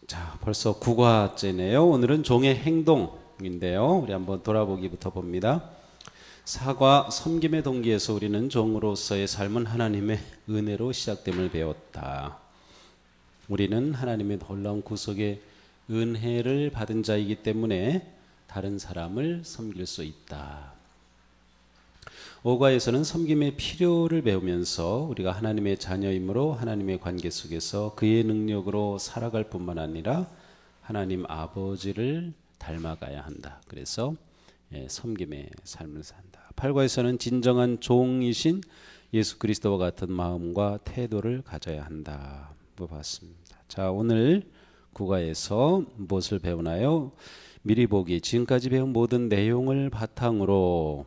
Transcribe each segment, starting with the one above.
자, 벌써 9과째네요. 오늘은 종의 행동인데요. 우리 한번 돌아보기부터 봅니다. 사과 섬김의 동기에서 우리는 종으로서의 삶은 하나님의 은혜로 시작됨을 배웠다. 우리는 하나님의 놀라운 구속의 은혜를 받은 자이기 때문에 다른 사람을 섬길 수 있다. 5과에서는 섬김의 필요를 배우면서 우리가 하나님의 자녀이므로 하나님의 관계 속에서 그의 능력으로 살아갈 뿐만 아니라 하나님 아버지를 닮아가야 한다. 그래서 섬김의 삶을 산다. 8과에서는 진정한 종이신 예수 그리스도와 같은 마음과 태도를 가져야 한다. 봤습니다. 자, 오늘 9과에서 무엇을 배우나요? 미리 보기, 지금까지 배운 모든 내용을 바탕으로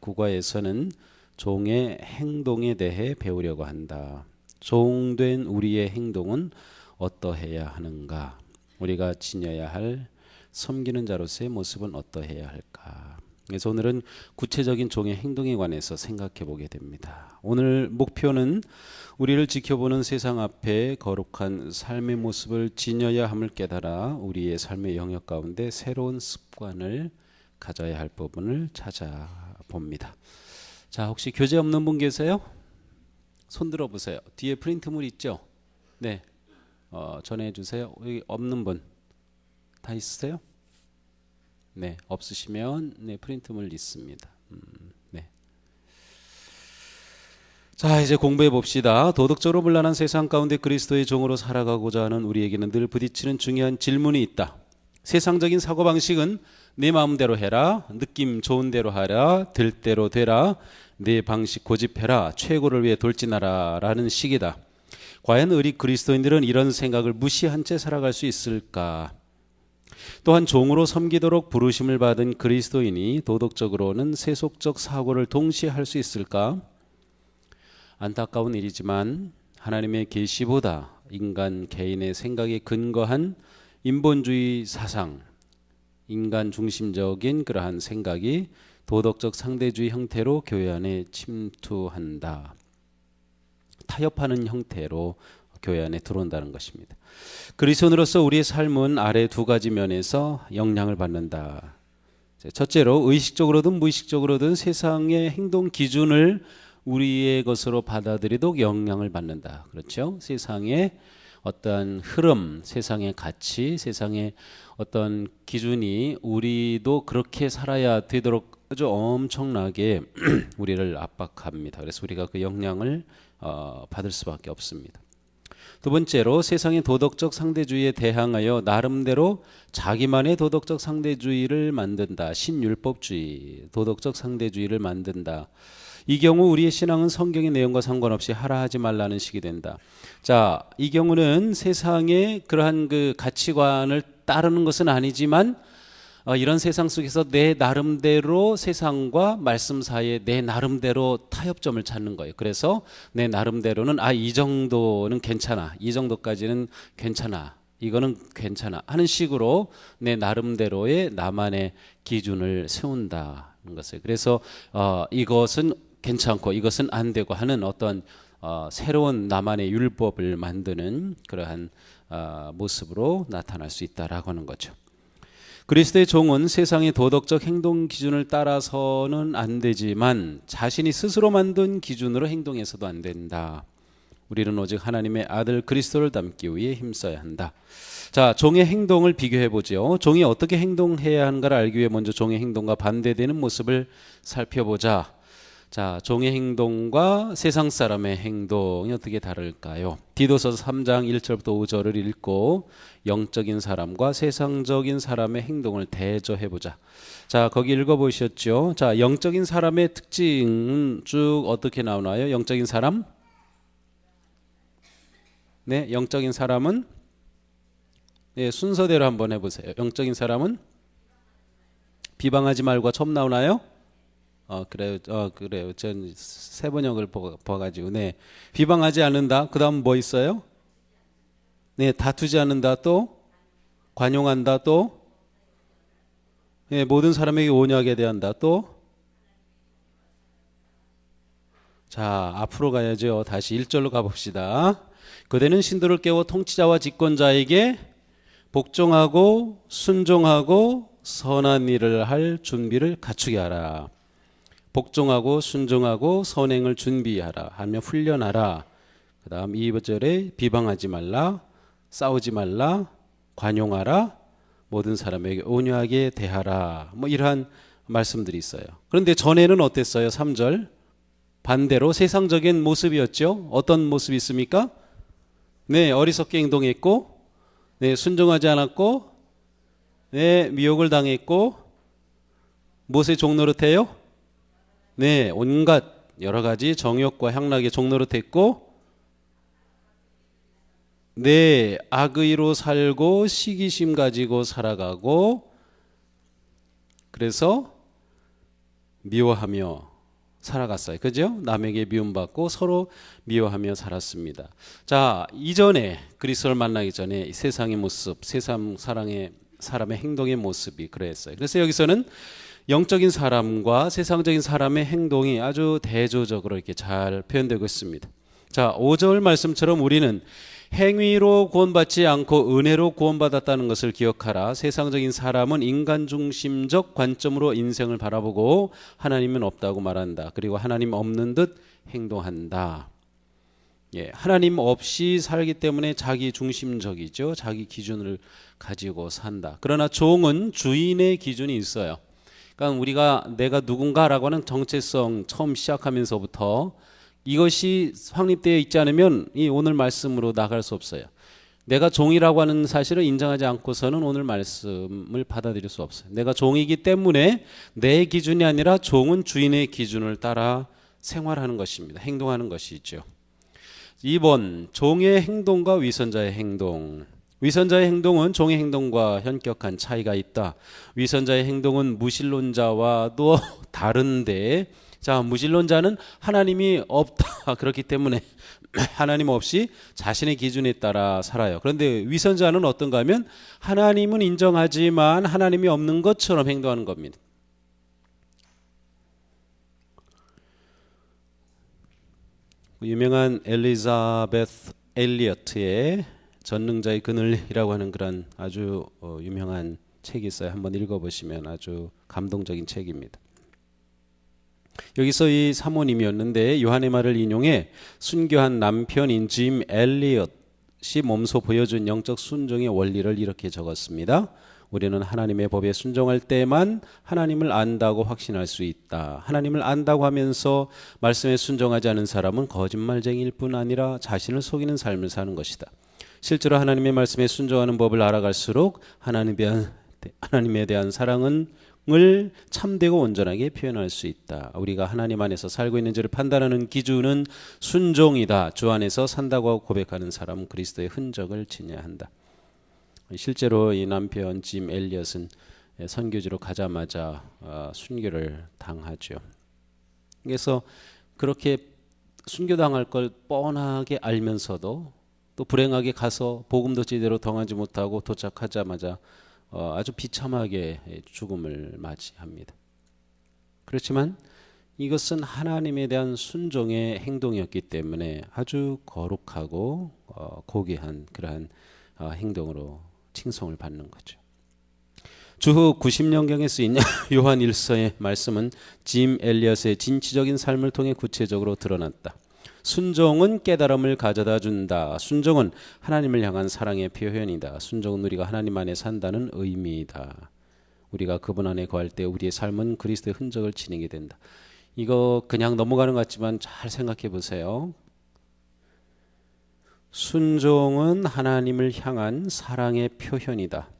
9과에서는 종의 행동에 대해 배우려고 한다. 종된 우리의 행동은 어떠해야 하는가? 우리가 지녀야 할 섬기는 자로서의 모습은 어떠해야 할까? 그래서 오늘은 구체적인 종의 행동에 관해서 생각해 보게 됩니다. 오늘 목표는 우리를 지켜보는 세상 앞에 거룩한 삶의 모습을 지녀야 함을 깨달아 우리의 삶의 영역 가운데 새로운 습관을 가져야 할 부분을 찾아봅니다. 자, 혹시 교재 없는 분 계세요? 손 들어보세요. 뒤에 프린트물 있죠? 네, 전해주세요. 여기 없는 분 다 있으세요? 네, 없으시면 네, 프린트물 있습니다. 네. 자, 이제 공부해 봅시다. 도덕적으로 문란한 세상 가운데 그리스도의 종으로 살아가고자 하는 우리에게는 늘 부딪히는 중요한 질문이 있다. 세상적인 사고방식은 내 마음대로 해라, 느낌 좋은 대로 하라, 될 대로 되라, 내 방식 고집해라, 최고를 위해 돌진하라 라는 식이다. 과연 우리 그리스도인들은 이런 생각을 무시한 채 살아갈 수 있을까? 또한 종으로 섬기도록 부르심을 받은 그리스도인이 도덕적으로는 세속적 사고를 동시에 할 수 있을까? 안타까운 일이지만 하나님의 계시보다 인간 개인의 생각에 근거한 인본주의 사상, 인간 중심적인 그러한 생각이 도덕적 상대주의 형태로 교회 안에 침투한다. 타협하는 형태로 교회 안에 들어온다는 것입니다. 그리스도인으로서 우리의 삶은 아래 두 가지 면에서 영향을 받는다. 첫째로 의식적으로든 무의식적으로든 세상의 행동 기준을 우리의 것으로 받아들이도록 영향을 받는다. 그렇죠? 세상의 어떤 흐름, 세상의 가치, 세상의 어떤 기준이 우리도 그렇게 살아야 되도록 아주 엄청나게 우리를 압박합니다. 그래서 우리가 그 영향을 받을 수밖에 없습니다. 두 번째로 세상의 도덕적 상대주의에 대항하여 나름대로 자기만의 도덕적 상대주의를 만든다. 신율법주의, 도덕적 상대주의를 만든다. 이 경우 우리의 신앙은 성경의 내용과 상관없이 하라 하지 말라는 식이 된다. 자, 이 경우는 세상의 그러한 그 가치관을 따르는 것은 아니지만 이런 세상 속에서 내 나름대로 세상과 말씀 사이에 내 나름대로 타협점을 찾는 거예요. 그래서 내 나름대로는 이 정도는 괜찮아, 이 정도까지는 괜찮아, 이거는 괜찮아 하는 식으로 내 나름대로의 나만의 기준을 세운다는 것을. 그래서 이것은 괜찮고 이것은 안 되고 하는 어떤 새로운 나만의 율법을 만드는 그러한 모습으로 나타날 수 있다라고 하는 거죠. 그리스도의 종은 세상의 도덕적 행동 기준을 따라서는 안 되지만 자신이 스스로 만든 기준으로 행동해서도 안 된다. 우리는 오직 하나님의 아들 그리스도를 닮기 위해 힘써야 한다. 자, 종의 행동을 비교해 보죠. 종이 어떻게 행동해야 하는가를 알기 위해 먼저 종의 행동과 반대되는 모습을 살펴보자. 자, 종의 행동과 세상 사람의 행동이 어떻게 다를까요? 디도서 3장 1절부터 5절을 읽고 영적인 사람과 세상적인 사람의 행동을 대조해보자. 자, 거기 읽어보셨죠? 자, 영적인 사람의 특징은 쭉 어떻게 나오나요? 영적인 사람? 네, 영적인 사람은 네, 순서대로 한번 해보세요. 영적인 사람은 비방하지 말고 처음 나오나요? 그래요. 그래요. 전 세 번역을 봐가지고, 네. 비방하지 않는다. 그 다음 뭐 있어요? 네. 다투지 않는다. 또? 관용한다. 또? 네. 모든 사람에게 온유하게 대한다. 또? 자, 앞으로 가야죠. 다시 1절로 가봅시다. 그대는 신도를 깨워 통치자와 집권자에게 복종하고 순종하고 선한 일을 할 준비를 갖추게 하라. 복종하고 순종하고 선행을 준비하라 하며 훈련하라. 그 다음 2절에 비방하지 말라, 싸우지 말라, 관용하라, 모든 사람에게 온유하게 대하라. 뭐 이러한 말씀들이 있어요. 그런데 전에는 어땠어요? 3절 반대로 세상적인 모습이었죠. 어떤 모습이 있습니까? 네, 어리석게 행동했고, 네, 순종하지 않았고, 네, 미혹을 당했고, 무엇의 종노릇해요? 네, 온갖 여러 가지 정욕과 향락의 종노릇했고, 네, 악의로 살고 시기심 가지고 살아가고, 그래서 미워하며 살아갔어요. 그죠? 남에게 미움받고 서로 미워하며 살았습니다. 자, 이전에 그리스도를 만나기 전에 이 세상의 모습, 세상 사람의 행동의 모습이 그랬어요. 그래서 여기서는 영적인 사람과 세상적인 사람의 행동이 아주 대조적으로 이렇게 잘 표현되고 있습니다. 자, 5절 말씀처럼 우리는 행위로 구원받지 않고 은혜로 구원받았다는 것을 기억하라. 세상적인 사람은 인간 중심적 관점으로 인생을 바라보고 하나님은 없다고 말한다. 그리고 하나님 없는 듯 행동한다. 예, 하나님 없이 살기 때문에 자기 중심적이죠. 자기 기준을 가지고 산다. 그러나 종은 주인의 기준이 있어요. 그러니까 우리가 내가 누군가라고 하는 정체성 처음 시작하면서부터 이것이 확립되어 있지 않으면 이 오늘 말씀으로 나갈 수 없어요. 내가 종이라고 하는 사실을 인정하지 않고서는 오늘 말씀을 받아들일 수 없어요. 내가 종이기 때문에 내 기준이 아니라 종은 주인의 기준을 따라 생활하는 것입니다. 행동하는 것이죠. 2번, 종의 행동과 위선자의 행동. 위선자의 행동은 종의 행동과 현격한 차이가 있다. 위선자의 행동은 무신론자와도 다른데, 자, 무신론자는 하나님이 없다. 그렇기 때문에 하나님 없이 자신의 기준에 따라 살아요. 그런데 위선자는 어떤가 하면 하나님은 인정하지만 하나님이 없는 것처럼 행동하는 겁니다. 유명한 엘리자베스 엘리어트의 전능자의 그늘이라고 하는 그런 아주 유명한 책이 있어요. 한번 읽어보시면 아주 감동적인 책입니다. 여기서 이 사모님이었는데 요한의 말을 인용해 순교한 남편인 짐 엘리엇이 몸소 보여준 영적 순종의 원리를 이렇게 적었습니다. 우리는 하나님의 법에 순종할 때만 하나님을 안다고 확신할 수 있다. 하나님을 안다고 하면서 말씀에 순종하지 않은 사람은 거짓말쟁이일 뿐 아니라 자신을 속이는 삶을 사는 것이다. 실제로 하나님의 말씀에 순종하는 법을 알아갈수록 하나님에 대한 사랑을 참되고 온전하게 표현할 수 있다. 우리가 하나님 안에서 살고 있는지를 판단하는 기준은 순종이다. 주 안에서 산다고 고백하는 사람은 그리스도의 흔적을 지녀야 한다. 실제로 이 남편 짐 엘리엇은 선교지로 가자마자 순교를 당하죠. 그래서 그렇게 순교당할 걸 뻔하게 알면서도 또 불행하게 가서 복음도 제대로 통하지 못하고 도착하자마자 아주 비참하게 죽음을 맞이합니다. 그렇지만 이것은 하나님에 대한 순종의 행동이었기 때문에 아주 거룩하고 고귀한 그러한 행동으로 칭송을 받는 거죠. 주후 90년경에 쓰인 요한 1서의 말씀은 짐 엘리엇의 진취적인 삶을 통해 구체적으로 드러났다. 순종은 깨달음을 가져다 준다. 순종은 하나님을 향한 사랑의 표현이다. 순종은 우리가 하나님 안에 산다는 의미이다. 우리가 그분 안에 거할 때 우리의 삶은 그리스도의 흔적을 지니게 된다. 이거 그냥 넘어가는 것 같지만 잘 생각해 보세요. 순종은 하나님을 향한 사랑의 표현이다.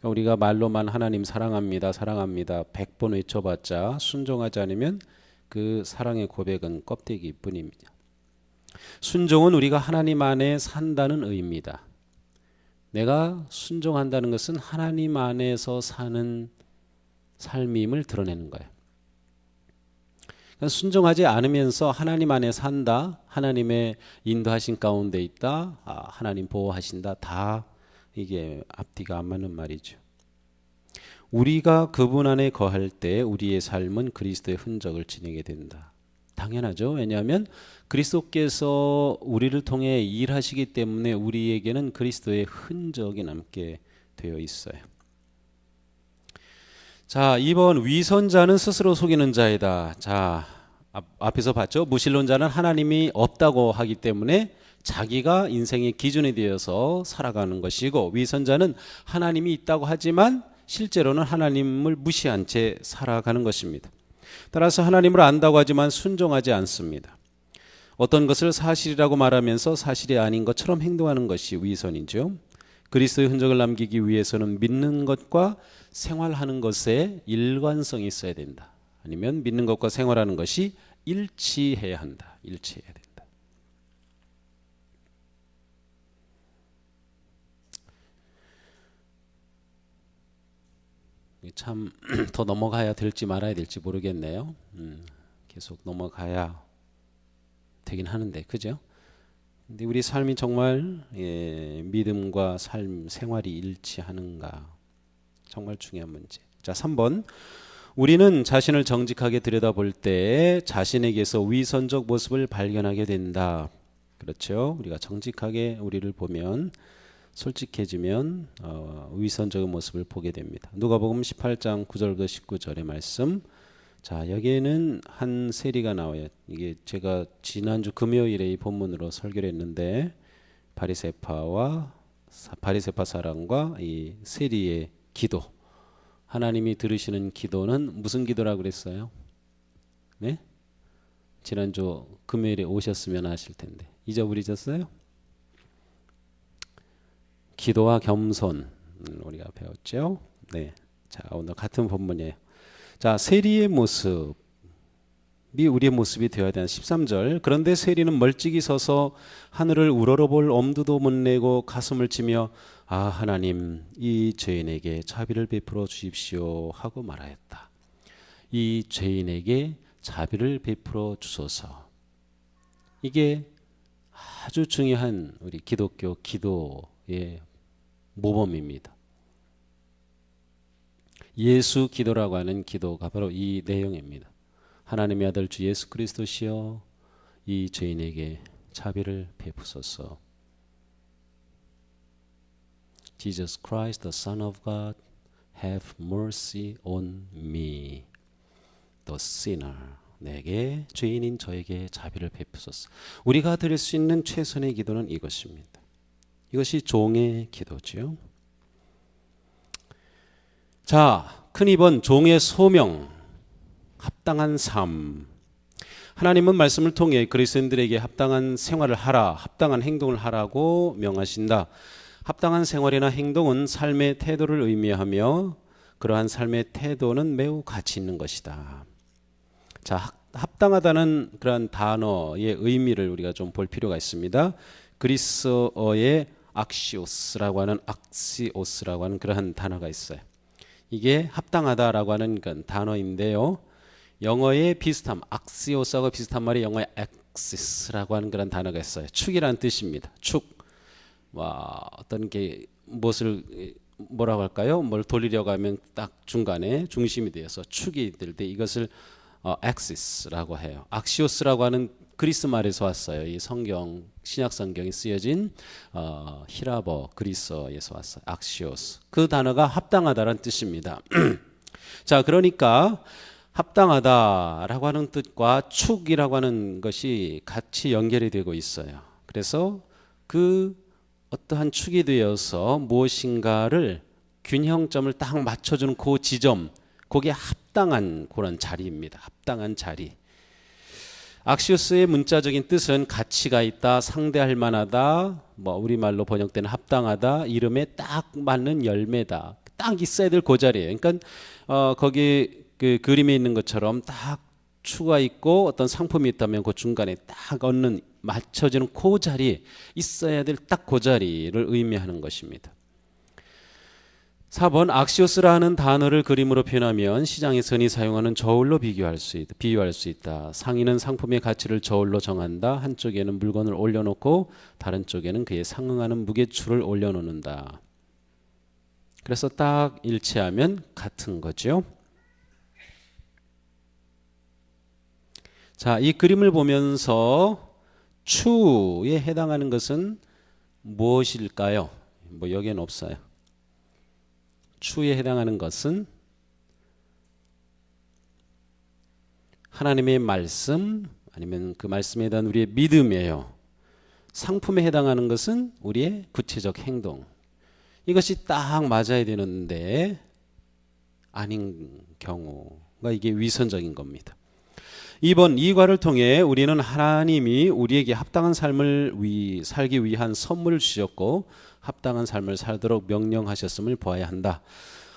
우리가 말로만 하나님 사랑합니다, 사랑합니다 100번 외쳐봤자 순종하지 않으면 그 사랑의 고백은 껍데기일 뿐입니다. 순종은 우리가 하나님 안에 산다는 의미다. 내가 순종한다는 것은 하나님 안에서 사는 삶임을 드러내는 거예요. 순종하지 않으면서 하나님 안에 산다, 하나님의 인도하신 가운데 있다, 하나님 보호하신다, 다 이게 앞뒤가 안 맞는 말이죠. 우리가 그분 안에 거할 때 우리의 삶은 그리스도의 흔적을 지니게 된다. 당연하죠. 왜냐하면 그리스도께서 우리를 통해 일하시기 때문에 우리에게는 그리스도의 흔적이 남게 되어 있어요. 자, 2번 위선자는 스스로 속이는 자이다. 자, 앞에서 봤죠. 무신론자는 하나님이 없다고 하기 때문에 자기가 인생의 기준이 되어서 살아가는 것이고, 위선자는 하나님이 있다고 하지만 실제로는 하나님을 무시한 채 살아가는 것입니다. 따라서 하나님을 안다고 하지만 순종하지 않습니다. 어떤 것을 사실이라고 말하면서 사실이 아닌 것처럼 행동하는 것이 위선이죠. 그리스도의 흔적을 남기기 위해서는 믿는 것과 생활하는 것에 일관성이 있어야 된다. 아니면 믿는 것과 생활하는 것이 일치해야 한다. 일치해야 된다. 참 더 넘어가야 될지 말아야 될지 모르겠네요. 계속 넘어가야 되긴 하는데, 그죠? 근데 우리 삶이 정말 믿음과 삶, 생활이 일치하는가? 정말 중요한 문제. 자, 3번. 우리는 자신을 정직하게 들여다볼 때 자신에게서 위선적 모습을 발견하게 된다. 그렇죠? 우리가 정직하게 우리를 보면, 솔직해지면 위선적인 모습을 보게 됩니다. 누가복음 18장 9절부터 19절의 말씀. 자, 여기에는 한 세리가 나와요. 이게 제가 지난주 금요일에 이 본문으로 설교를 했는데, 바리새파 사람과 이 세리의 기도, 하나님이 들으시는 기도는 무슨 기도라고 그랬어요? 네? 지난주 금요일에 오셨으면 아실 텐데 잊어버리셨어요? 기도와 겸손, 우리가 배웠죠? 네. 자, 오늘 같은 본문이에요. 자, 세리의 모습이 우리의 모습이 되어야 되는 13절. 그런데 세리는 멀찍이 서서 하늘을 우러러볼 엄두도 못 내고 가슴을 치며 아, 하나님, 이 죄인에게 자비를 베풀어 주십시오 하고 말하였다. 이 죄인에게 자비를 베풀어 주소서. 이게 아주 중요한 우리 기독교 기도의 모범입니다. 예수 기도라고 하는 기도가 바로 이 내용입니다. 하나님의 아들 주 예수 그리스도시여, 이 죄인에게 자비를 베푸소서. Jesus Christ, the Son of God, have mercy on me, the sinner. 내게, 죄인인 저에게 자비를 베푸소서. 우리가 드릴 수 있는 최선의 기도는 이것입니다. 이것이 종의 기도지요. 자, 큰 2번 종의 소명, 합당한 삶. 하나님은 말씀을 통해 그리스도인들에게 합당한 생활을 하라, 합당한 행동을 하라고 명하신다. 합당한 생활이나 행동은 삶의 태도를 의미하며 그러한 삶의 태도는 매우 가치 있는 것이다. 자, 합당하다는 그러한 단어의 의미를 우리가 좀 볼 필요가 있습니다. 그리스어의 악시오스라고 하는 그러한 단어가 있어요. 이게 합당하다라고 하는 단어인데요. 영어의 비슷함, 악시오스하고 비슷한 말이 영어의 axis라고 하는 그런 단어가 있어요. 축이라는 뜻입니다. 축. 어떤 게 무엇을 뭐라고 할까요? 뭘 돌리려고 하면 딱 중간에 중심이 되어서 축이 될 때 이것을 axis라고 해요. 악시오스라고 하는 그리스 말에서 왔어요. 이 성경, 신약 성경이 쓰여진 히라버 그리스어에서 왔어요. 악시오스. 그 단어가 합당하다라는 뜻입니다. 자, 그러니까 합당하다라고 하는 뜻과 축이라고 하는 것이 같이 연결이 되고 있어요. 그래서 그 어떠한 축이 되어서 무엇인가를 균형점을 딱 맞춰주는 그 지점, 그게 합당한 그런 자리입니다. 합당한 자리. 악시오스의 문자적인 뜻은 가치가 있다, 상대할 만하다, 우리말로 번역되는 합당하다, 이름에 딱 맞는 열매다. 딱 있어야 될 그 자리예요. 그러니까 거기 그 그림에 있는 것처럼 딱 추가 있고 어떤 상품이 있다면 그 중간에 딱 얻는 맞춰지는 그 자리에 있어야 될 딱 그 자리를 의미하는 것입니다. 4번 악시오스라 하는 단어를 그림으로 표현하면 시장에서 흔히 사용하는 저울로 비유할 수 있다. 상인은 상품의 가치를 저울로 정한다. 한쪽에는 물건을 올려놓고 다른 쪽에는 그에 상응하는 무게추를 올려놓는다. 그래서 딱 일치하면 같은 거죠. 자, 이 그림을 보면서 추에 해당하는 것은 무엇일까요? 뭐 여기엔 없어요. 추에 해당하는 것은 하나님의 말씀 아니면 그 말씀에 대한 우리의 믿음이에요. 상품에 해당하는 것은 우리의 구체적 행동. 이것이 딱 맞아야 되는데 아닌 경우가 이게 위선적인 겁니다. 2번, 이 과를 통해 우리는 하나님이 우리에게 합당한 삶을 살기 위한 선물을 주셨고 합당한 삶을 살도록 명령하셨음을 보아야 한다.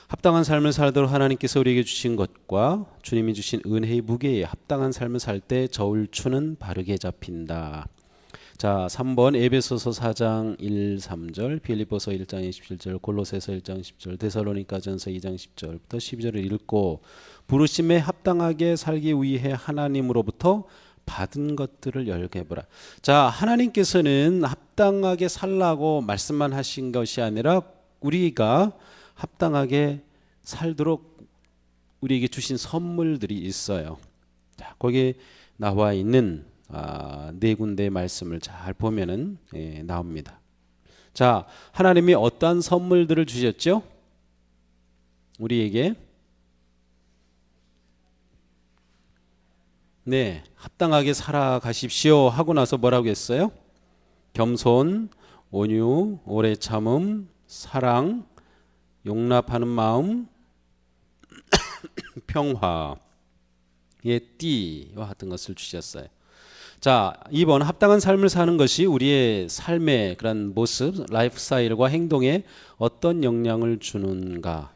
합당한 삶을 살도록 하나님께서 우리에게 주신 것과 주님이 주신 은혜의 무게에 합당한 삶을 살 때 저울추는 바르게 잡힌다. 자, 3번 에베소서 4장 1, 3절, 빌립보서 1장 27절, 골로새서 1장 10절, 데살로니가전서 2장 10절부터 12절을 읽고 부르심에 합당하게 살기 위해 하나님으로부터 받은 것들을 열개보라. 자, 하나님께서는 합당하게 살라고 말씀만 하신 것이 아니라 우리가 합당하게 살도록 우리에게 주신 선물들이 있어요. 자, 거기에 나와 있는 네 군데의 말씀을 잘 보면은 나옵니다. 자, 하나님이 어떠한 선물들을 주셨죠? 우리에게 합당하게 살아가십시오 하고 나서 뭐라고 했어요? 겸손, 온유, 오래 참음, 사랑, 용납하는 마음, 평화의 띠와 같은 것을 주셨어요. 자, 2번 합당한 삶을 사는 것이 우리의 삶의 그런 모습, 라이프 스타일과 행동에 어떤 영향을 주는가?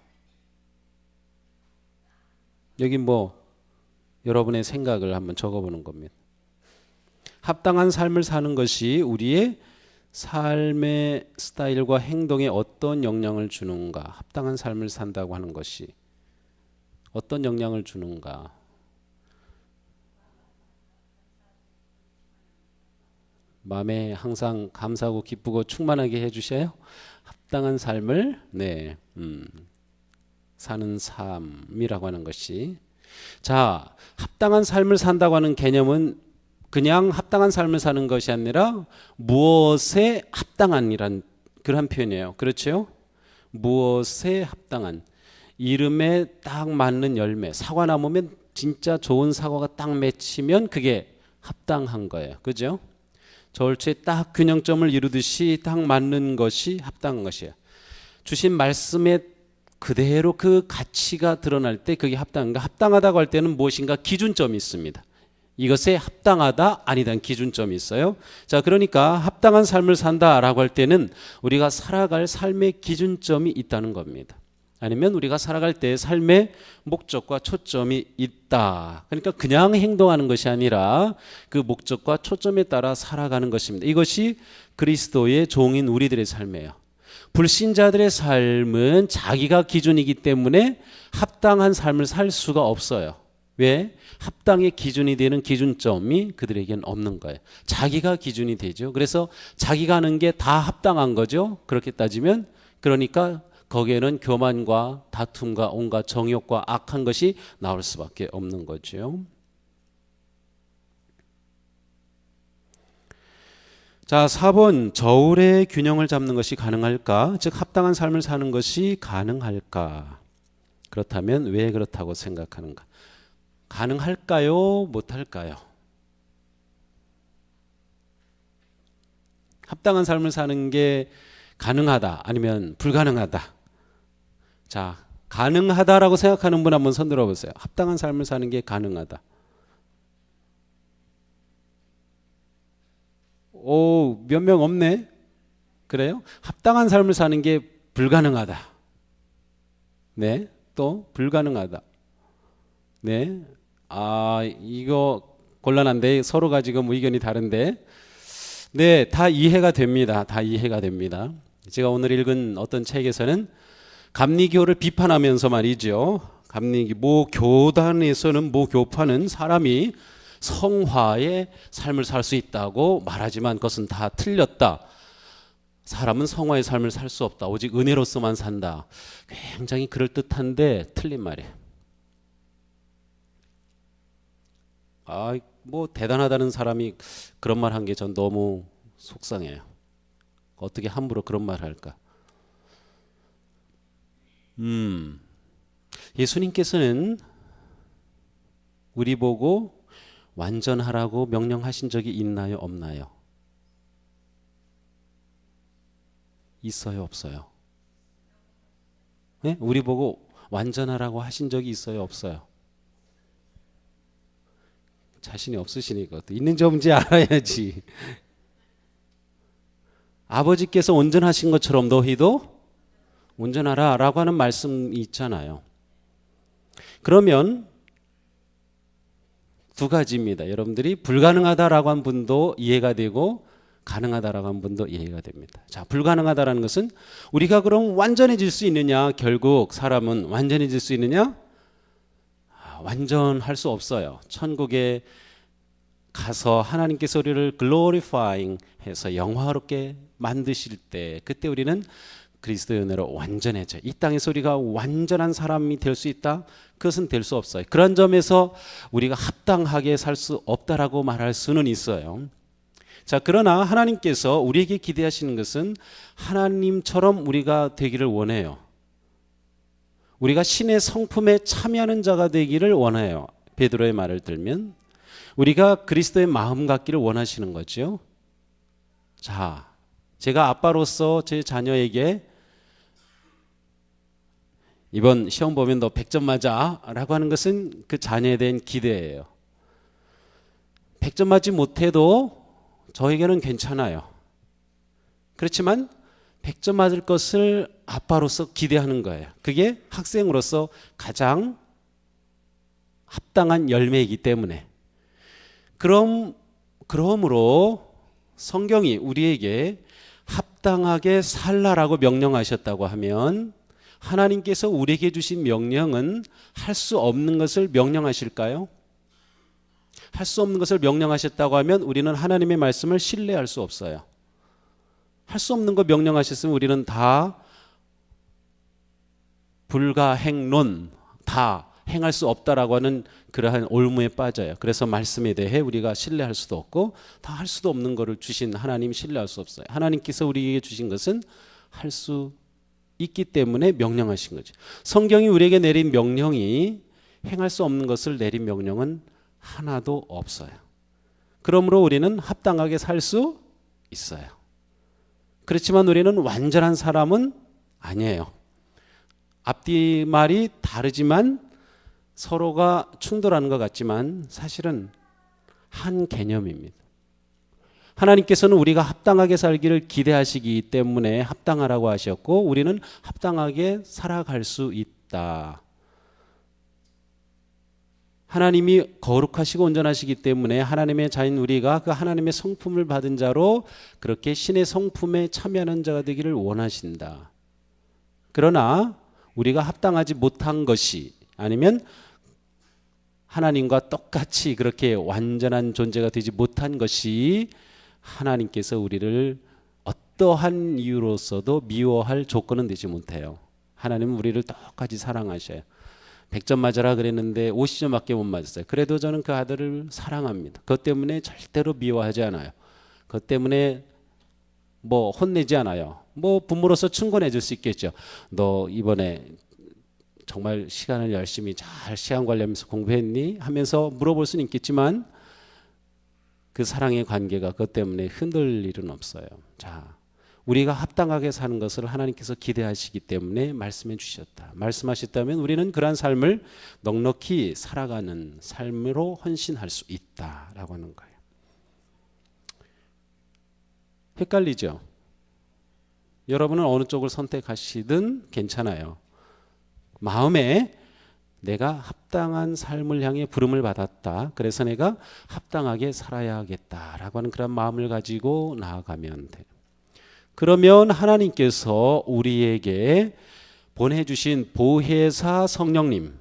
여기 뭐 여러분의 생각을 한번 적어보는 겁니다. 합당한 삶을 사는 것이 우리의 삶의 스타일과 행동에 어떤 영향을 주는가? 합당한 삶을 산다고 하는 것이 어떤 영향을 주는가? 마음에 항상 감사하고 기쁘고 충만하게 해주셔요. 합당한 삶을 사는 삶이라고 하는 것이. 자, 합당한 삶을 산다고 하는 개념은 그냥 합당한 삶을 사는 것이 아니라 무엇에 합당한이란 그런 표현이에요. 그렇죠? 무엇에 합당한, 이름에 딱 맞는 열매. 사과 나무면 진짜 좋은 사과가 딱 맺히면 그게 합당한 거예요. 그죠? 저울추에 딱 균형점을 이루듯이 딱 맞는 것이 합당한 것이에요. 주신 말씀에 그대로 그 가치가 드러날 때 그게 합당한가? 합당하다고 할 때는 무엇인가 기준점이 있습니다. 이것에 합당하다 아니다는 기준점이 있어요. 자, 그러니까 합당한 삶을 산다라고 할 때는 우리가 살아갈 삶의 기준점이 있다는 겁니다. 아니면 우리가 살아갈 때 삶의 목적과 초점이 있다. 그러니까 그냥 행동하는 것이 아니라 그 목적과 초점에 따라 살아가는 것입니다. 이것이 그리스도의 종인 우리들의 삶이에요. 불신자들의 삶은 자기가 기준이기 때문에 합당한 삶을 살 수가 없어요. 왜? 합당의 기준이 되는 기준점이 그들에게는 없는 거예요. 자기가 기준이 되죠. 그래서 자기가 하는 게 다 합당한 거죠. 그렇게 따지면. 그러니까 거기에는 교만과 다툼과 온갖 정욕과 악한 것이 나올 수밖에 없는 거죠. 자, 4번 저울의 균형을 잡는 것이 가능할까? 즉 합당한 삶을 사는 것이 가능할까? 그렇다면 왜 그렇다고 생각하는가? 가능할까요? 못할까요? 합당한 삶을 사는 게 가능하다 아니면 불가능하다? 자, 가능하다라고 생각하는 분 한번 손 들어보세요. 합당한 삶을 사는 게 가능하다. 오, 몇 명 없네. 그래요? 합당한 삶을 사는 게 불가능하다. 네, 또 불가능하다. 네, 이거 곤란한데 서로가 지금 의견이 다른데, 네, 다 이해가 됩니다. 다 이해가 됩니다. 제가 오늘 읽은 어떤 책에서는 감리교를 비판하면서 말이죠. 모 교단에서는 모 교파는 사람이 성화의 삶을 살 수 있다고 말하지만 그것은 다 틀렸다. 사람은 성화의 삶을 살 수 없다. 오직 은혜로서만 산다. 굉장히 그럴듯한데 틀린 말이에요. 뭐 대단하다는 사람이 그런 말 한 게 전 너무 속상해요. 어떻게 함부로 그런 말 할까? 예수님께서는 우리 보고 완전하라고 명령하신 적이 있나요, 없나요? 있어요, 없어요? 네? 우리 보고 완전하라고 하신 적이 있어요, 없어요? 자신이 없으시니까 있는지 없는지 알아야지. 아버지께서 온전하신 것처럼 너희도 온전하라 라고 하는 말씀이 있잖아요. 그러면 두 가지입니다. 여러분들이 불가능하다라고 한 분도 이해가 되고 가능하다라고 한 분도 이해가 됩니다. 자, 불가능하다라는 것은 우리가 그럼 완전해질 수 있느냐? 결국 사람은 완전해질 수 있느냐? 완전할 수 없어요. 천국에 가서 하나님께서 우리를 glorifying 해서 영화롭게 만드실 때 그때 우리는 그리스도의 은혜로 완전해져. 이 땅에서 우리가 완전한 사람이 될 수 있다? 그것은 될 수 없어요. 그런 점에서 우리가 합당하게 살 수 없다라고 말할 수는 있어요. 자, 그러나 하나님께서 우리에게 기대하시는 것은 하나님처럼 우리가 되기를 원해요. 우리가 신의 성품에 참여하는 자가 되기를 원해요. 베드로의 말을 들면 우리가 그리스도의 마음 갖기를 원하시는 거죠. 자, 제가 아빠로서 제 자녀에게 이번 시험 보면 너 100점 맞아 라고 하는 것은 그 자녀에 대한 기대예요. 100점 맞지 못해도 저에게는 괜찮아요. 그렇지만 100점 맞을 것을 아빠로서 기대하는 거예요. 그게 학생으로서 가장 합당한 열매이기 때문에. 그러므로 성경이 우리에게 합당하게 살라라고 명령하셨다고 하면 하나님께서 우리에게 주신 명령은 할 수 없는 것을 명령하실까요? 할 수 없는 것을 명령하셨다고 하면 우리는 하나님의 말씀을 신뢰할 수 없어요. 할 수 없는 거 명령하셨으면 우리는 다 불가행론, 다 행할 수 없다라고 하는 그러한 올무에 빠져요. 그래서 말씀에 대해 우리가 신뢰할 수도 없고 다 할 수도 없는 것을 주신 하나님 신뢰할 수 없어요. 하나님께서 우리에게 주신 것은 할 수 있기 때문에 명령하신 거죠. 성경이 우리에게 내린 명령이 행할 수 없는 것을 내린 명령은 하나도 없어요. 그러므로 우리는 합당하게 살 수 있어요. 그렇지만 우리는 완전한 사람은 아니에요. 앞뒤 말이 다르지만 서로가 충돌하는 것 같지만 사실은 한 개념입니다. 하나님께서는 우리가 합당하게 살기를 기대하시기 때문에 합당하라고 하셨고 우리는 합당하게 살아갈 수 있다. 하나님이 거룩하시고 온전하시기 때문에 하나님의 자인 우리가 그 하나님의 성품을 받은 자로 그렇게 신의 성품에 참여하는 자가 되기를 원하신다. 그러나 우리가 합당하지 못한 것이 아니면 하나님과 똑같이 그렇게 완전한 존재가 되지 못한 것이 하나님께서 우리를 어떠한 이유로서도 미워할 조건은 되지 못해요. 하나님은 우리를 똑같이 사랑하셔요. 100점 맞아라 그랬는데 50점밖에 못 맞았어요. 그래도 저는 그 아들을 사랑합니다. 그것 때문에 절대로 미워하지 않아요. 그것 때문에 뭐 혼내지 않아요. 뭐 부모로서 충고해 줄 수 있겠죠. 너 이번에 정말 시간을 열심히 잘 시간 관리하면서 공부했니? 하면서 물어볼 수는 있겠지만 그 사랑의 관계가 그것 때문에 흔들릴 일은 없어요. 자, 우리가 합당하게 사는 것을 하나님께서 기대하시기 때문에 말씀해 주셨다. 말씀하셨다면 우리는 그러한 삶을 넉넉히 살아가는 삶으로 헌신할 수 있다라고 하는 거예요. 헷갈리죠? 여러분은 어느 쪽을 선택하시든 괜찮아요. 마음에 내가 합당한 삶을 향해 부름을 받았다. 그래서 내가 합당하게 살아야겠다라고 하는 그런 마음을 가지고 나아가면 돼요. 그러면 하나님께서 우리에게 보내주신 보혜사 성령님,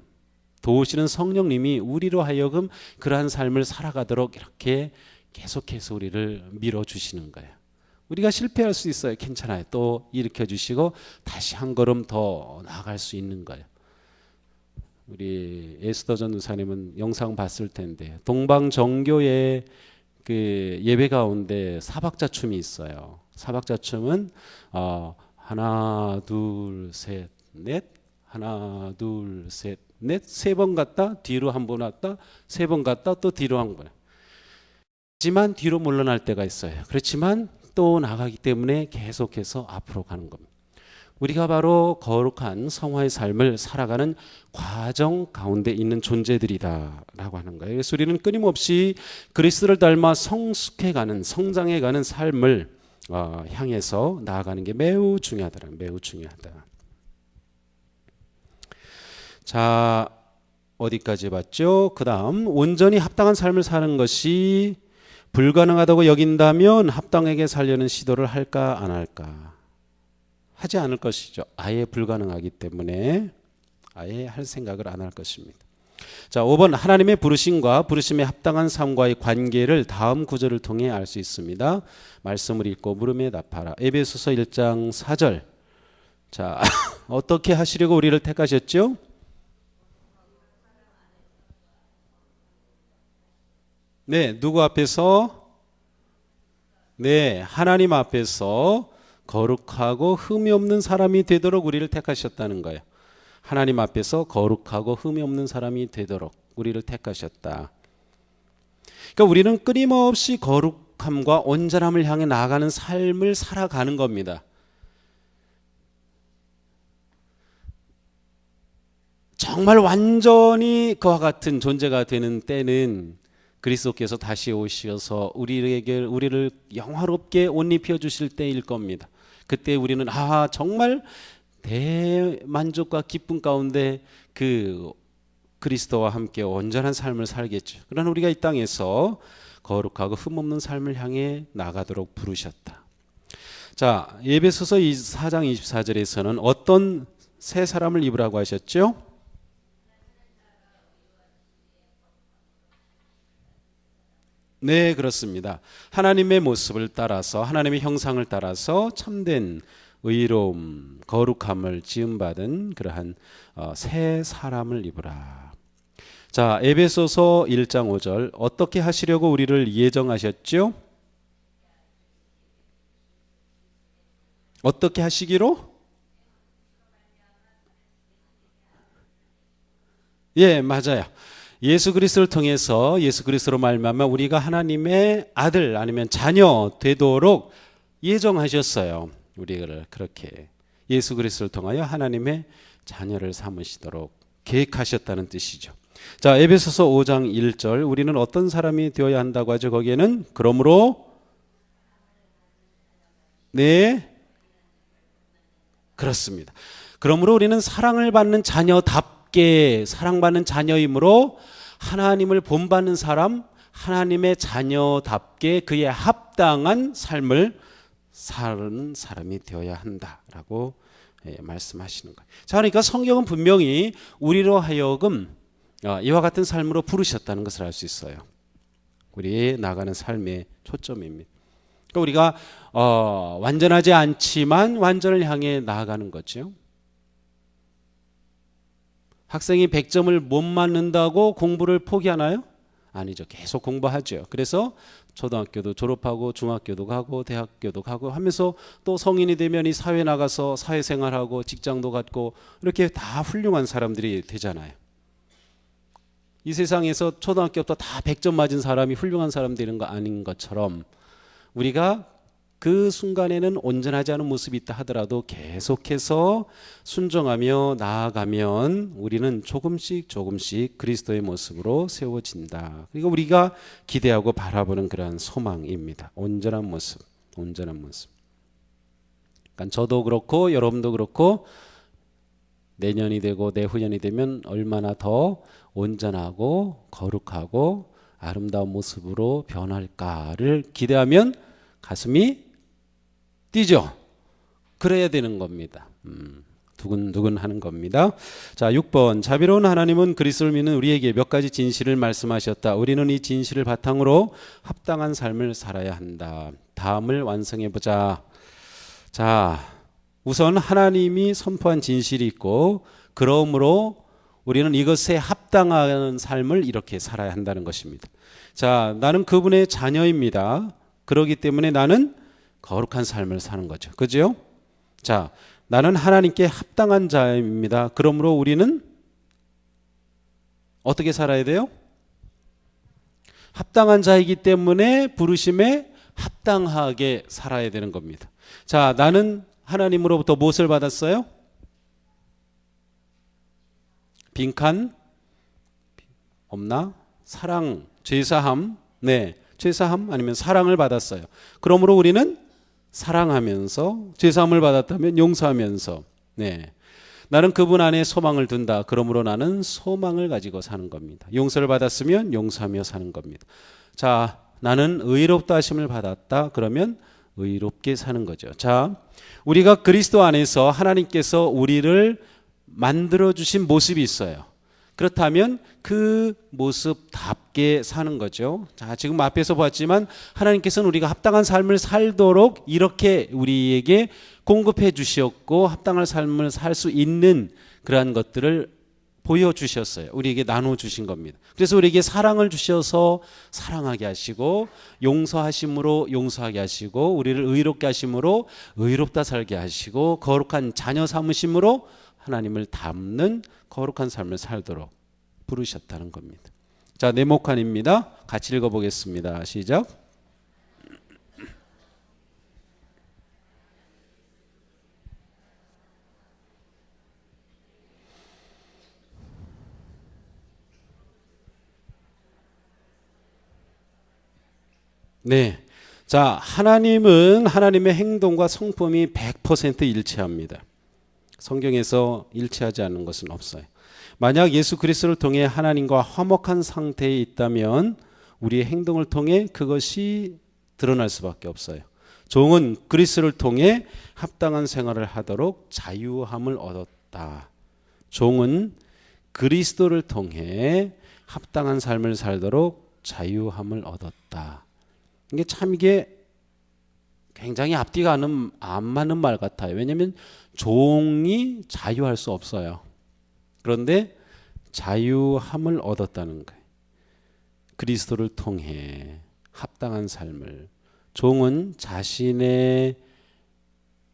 도우시는 성령님이 우리로 하여금 그러한 삶을 살아가도록 이렇게 계속해서 우리를 밀어주시는 거예요. 우리가 실패할 수 있어요. 괜찮아요. 또 일으켜주시고 다시 한 걸음 더 나아갈 수 있는 거예요. 우리 에스더 전도사님은 영상 봤을 텐데 동방정교의 그 예배 가운데 사박자춤이 있어요. 사박자춤은 하나 둘 셋 넷 하나 둘 셋 넷 세 번 갔다 뒤로 한 번 왔다 세 번 갔다 또 뒤로 한 번. 하지만 뒤로 물러날 때가 있어요. 그렇지만 또 나가기 때문에 계속해서 앞으로 가는 겁니다. 우리가 바로 거룩한 성화의 삶을 살아가는 과정 가운데 있는 존재들이다라고 하는 거예요. 그래서 우리는 끊임없이 그리스도를 닮아 성숙해가는 성장해가는 삶을 향해서 나아가는 게 매우 중요하다. 매우 중요하다. 자, 어디까지 봤죠? 그 다음 온전히 합당한 삶을 사는 것이 불가능하다고 여긴다면 합당하게 살려는 시도를 할까 안 할까? 하지 않을 것이죠. 아예 불가능하기 때문에 아예 할 생각을 안 할 것입니다. 자, 5번 하나님의 부르심과 부르심에 합당한 삶과의 관계를 다음 구절을 통해 알 수 있습니다. 말씀을 읽고 물음에 답하라. 에베소서 1장 4절. 자, 어떻게 하시려고 우리를 택하셨죠? 네, 누구 앞에서? 네, 하나님 앞에서 거룩하고 흠이 없는 사람이 되도록 우리를 택하셨다는 거예요. 하나님 앞에서 거룩하고 흠이 없는 사람이 되도록 우리를 택하셨다. 그러니까 우리는 끊임없이 거룩함과 온전함을 향해 나아가는 삶을 살아가는 겁니다. 정말 완전히 그와 같은 존재가 되는 때는 그리스도께서 다시 오셔서 우리를 영화롭게 옷 입혀 주실 때일 겁니다. 그때 우리는 정말 대만족과 기쁨 가운데 그 그리스도와 함께 온전한 삶을 살겠죠. 그러나 우리가 이 땅에서 거룩하고 흠없는 삶을 향해 나가도록 부르셨다. 자, 에베소서 4장 24절에서는 어떤 새 사람을 입으라고 하셨죠? 네, 그렇습니다. 하나님의 모습을 따라서 하나님의 형상을 따라서 참된 의로움, 거룩함을 지음받은 그러한 새 사람을 입으라. 자, 에베소서 1장 5절 어떻게 하시려고 우리를 예정하셨죠? 어떻게 하시기로? 예, 맞아요. 예수 그리스도를 통해서 예수 그리스도로 말미암아 우리가 하나님의 아들 아니면 자녀 되도록 예정하셨어요. 우리를 그렇게 예수 그리스도를 통하여 하나님의 자녀를 삼으시도록 계획하셨다는 뜻이죠. 자, 에베소서 5장 1절 우리는 어떤 사람이 되어야 한다고 하죠? 거기에는 그러므로 네, 그렇습니다. 그러므로 우리는 사랑을 받는 자녀답게 사랑받는 자녀이므로 하나님을 본받는 사람, 하나님의 자녀답게 그에 합당한 삶을 사는 사람이 되어야 한다라고 말씀하시는 거예요. 자, 그러니까 성경은 분명히 우리로 하여금 이와 같은 삶으로 부르셨다는 것을 알 수 있어요. 우리의 나가는 삶의 초점입니다. 그러니까 우리가 완전하지 않지만 완전을 향해 나아가는 거죠. 학생이 100점을 못 맞는다고 공부를 포기하나요? 아니죠. 계속 공부하죠. 그래서 초등학교도 졸업하고 중학교도 가고 대학교도 가고 하면서 또 성인이 되면 이 사회에 나가서 사회생활하고 직장도 갖고 이렇게 다 훌륭한 사람들이 되잖아요. 이 세상에서 초등학교부터 다 100점 맞은 사람이 훌륭한 사람 되는 거 아닌 것처럼 우리가 그 순간에는 온전하지 않은 모습이 있다 하더라도 계속해서 순종하며 나아가면 우리는 조금씩 그리스도의 모습으로 세워진다. 그리고 우리가 기대하고 바라보는 그러한 소망입니다. 온전한 모습. 그러니까 저도 그렇고 여러분도 그렇고 내년이 되고 내후년이 되면 얼마나 더 온전하고 거룩하고 아름다운 모습으로 변할까를 기대하면 가슴이 뛰죠. 그래야 되는 겁니다. 두근두근 하는 겁니다. 자, 6번 자비로운 하나님은 그리스도를 믿는 우리에게 몇 가지 진실을 말씀하셨다. 우리는 이 진실을 바탕으로 합당한 삶을 살아야 한다. 다음을 완성해 보자. 자, 우선 하나님이 선포한 진실이 있고 그러므로 우리는 이것에 합당한 삶을 이렇게 살아야 한다는 것입니다. 자, 나는 그분의 자녀입니다. 그렇기 때문에 나는 거룩한 삶을 사는 거죠. 그죠? 자, 나는 하나님께 합당한 자입니다. 그러므로 우리는 어떻게 살아야 돼요? 합당한 자이기 때문에 부르심에 합당하게 살아야 되는 겁니다. 자, 나는 하나님으로부터 무엇을 받았어요? 빈칸 없나? 사랑, 죄사함. 네, 죄사함 아니면 사랑을 받았어요. 그러므로 우리는 사랑하면서, 죄사함을 받았다면 용서하면서, 네, 나는 그분 안에 소망을 둔다. 그러므로 나는 소망을 가지고 사는 겁니다. 용서를 받았으면 용서하며 사는 겁니다. 자, 나는 의롭다 하심을 받았다. 그러면 의롭게 사는 거죠. 자, 우리가 그리스도 안에서 하나님께서 우리를 만들어 주신 모습이 있어요. 그렇다면 그 모습답게 사는 거죠. 자, 지금 앞에서 봤지만 하나님께서는 우리가 합당한 삶을 살도록 이렇게 우리에게 공급해 주셨고 합당한 삶을 살 수 있는 그러한 것들을 보여주셨어요. 우리에게 나눠주신 겁니다. 그래서 우리에게 사랑을 주셔서 사랑하게 하시고, 용서하심으로 용서하게 하시고, 우리를 의롭게 하심으로 의롭다 살게 하시고, 거룩한 자녀 삼으심으로 하나님을 닮는 거룩한 삶을 살도록 부르셨다는 겁니다. 자, 네모칸입니다. 같이 읽어보겠습니다. 시작. 네. 자, 하나님은 하나님의 행동과 성품이 100% 일치합니다. 성경에서 일치하지 않는 것은 없어요. 만약 예수 그리스도를 통해 하나님과 화목한 상태에 있다면 우리의 행동을 통해 그것이 드러날 수밖에 없어요. 종은 그리스도를 통해 합당한 생활을 하도록 자유함을 얻었다. 종은 그리스도를 통해 합당한 삶을 살도록 자유함을 얻었다. 이게 굉장히 앞뒤가 안 맞는 말 같아요. 왜냐하면 종이 자유할 수 없어요. 그런데 자유함을 얻었다는 거예요. 그리스도를 통해 합당한 삶을. 종은 자신의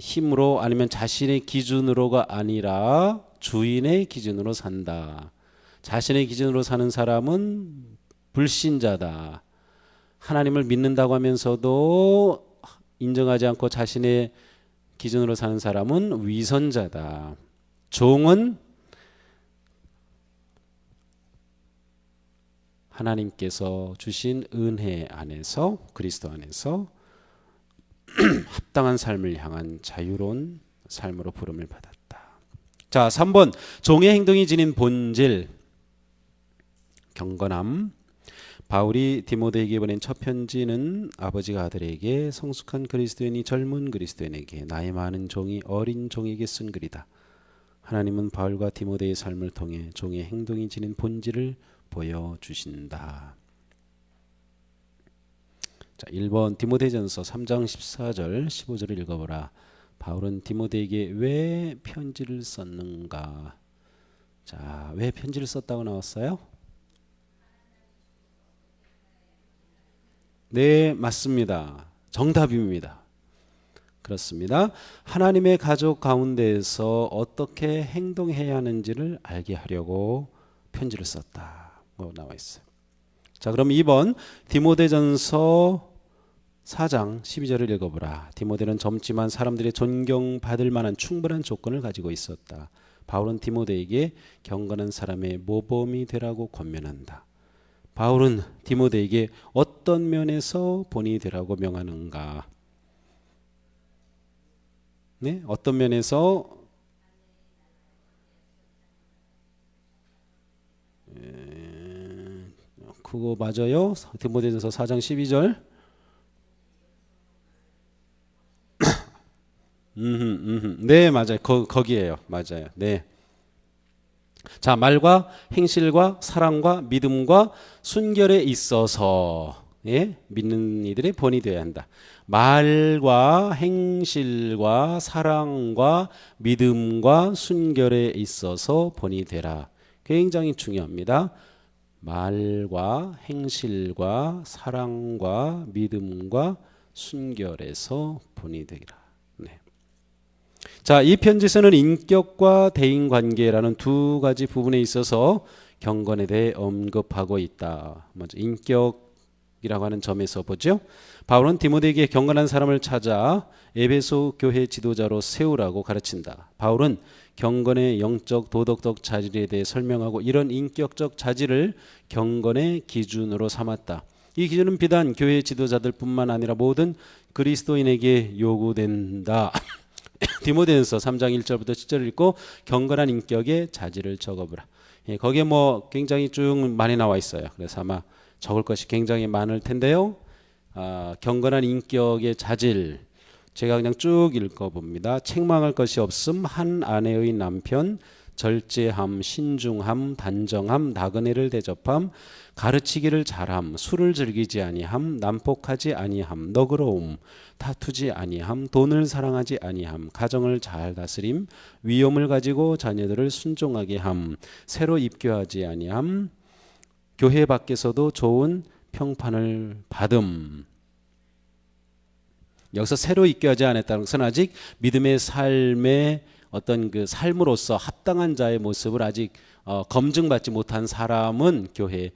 힘으로 아니면 자신의 기준으로가 아니라 주인의 기준으로 산다. 자신의 기준으로 사는 사람은 불신자다. 하나님을 믿는다고 하면서도 인정하지 않고 자신의 기준으로 사는 사람은 위선자다. 종은 하나님께서 주신 은혜 안에서, 그리스도 안에서 합당한 삶을 향한 자유로운 삶으로 부름을 받았다. 자, 3번. 종의 행동이 지닌 본질, 경건함. 바울이 디모데에게 보낸 첫 편지는 아버지가 아들에게, 성숙한 그리스도인이 젊은 그리스도인에게, 나이 많은 종이 어린 종에게 쓴 글이다. 하나님은 바울과 디모데의 삶을 통해 종의 행동이 지닌 본질을 보여주신다. 자, 1번 디모데전서 3장 14절 15절을 읽어보라. 바울은 디모데에게 왜 편지를 썼는가? 자, 왜 편지를 썼다고 나왔어요? 네, 맞습니다. 정답입니다. 그렇습니다. 하나님의 가족 가운데에서 어떻게 행동해야 하는지를 알게 하려고 편지를 썼다. 나와 있어요. 자, 그럼 2번 디모데전서 4장 12절을 읽어보라. 디모데는 젊지만 사람들의 존경받을 만한 충분한 조건을 가지고 있었다. 바울은 디모데에게 경건한 사람의 모범이 되라고 권면한다. 바울은 디모데에게 어떤 면에서 본이 되라고 명하는가? 네, 어떤 면에서 그거 맞아요? 디모데전서 4장 12절. 네, 맞아요. 거기에요. 맞아요. 네. 자, 말과 행실과 사랑과 믿음과 순결에 있어서, 예, 믿는 이들의 본이 되어야 한다. 말과 행실과 사랑과 믿음과 순결에 있어서 본이 되라. 굉장히 중요합니다. 말과 행실과 사랑과 믿음과 순결에서 본이 되리라. 네. 자, 이 편지서는 인격과 대인관계라는 두 가지 부분에 있어서 경건에 대해 언급하고 있다. 먼저 인격이라고 하는 점에서 보죠. 바울은 디모데에게 경건한 사람을 찾아 에베소 교회 지도자로 세우라고 가르친다. 바울은 경건의 영적 도덕적 자질에 대해 설명하고 이런 인격적 자질을 경건의 기준으로 삼았다. 이 기준은 비단 교회 지도자들뿐만 아니라 모든 그리스도인에게 요구된다. 디모데전서 3장 1절부터 10절을 읽고 경건한 인격의 자질을 적어보라. 거기에 뭐 굉장히 쭉 많이 나와 있어요. 그래서 아마 적을 것이 굉장히 많을 텐데요. 경건한 인격의 자질 제가 그냥 쭉 읽어봅니다. 책망할 것이 없음, 한 아내의 남편, 절제함, 신중함, 단정함, 나그네를 대접함, 가르치기를 잘함, 술을 즐기지 아니함, 난폭하지 아니함, 너그러움, 다투지 아니함, 돈을 사랑하지 아니함, 가정을 잘 다스림, 위엄을 가지고 자녀들을 순종하게 함, 새로 입교하지 아니함, 교회 밖에서도 좋은 평판을 받음. 여기서 새로 입교하지 않았다는 것은 아직 믿음의 삶의 어떤 그 삶으로서 합당한 자의 모습을 아직 검증받지 못한 사람은 교회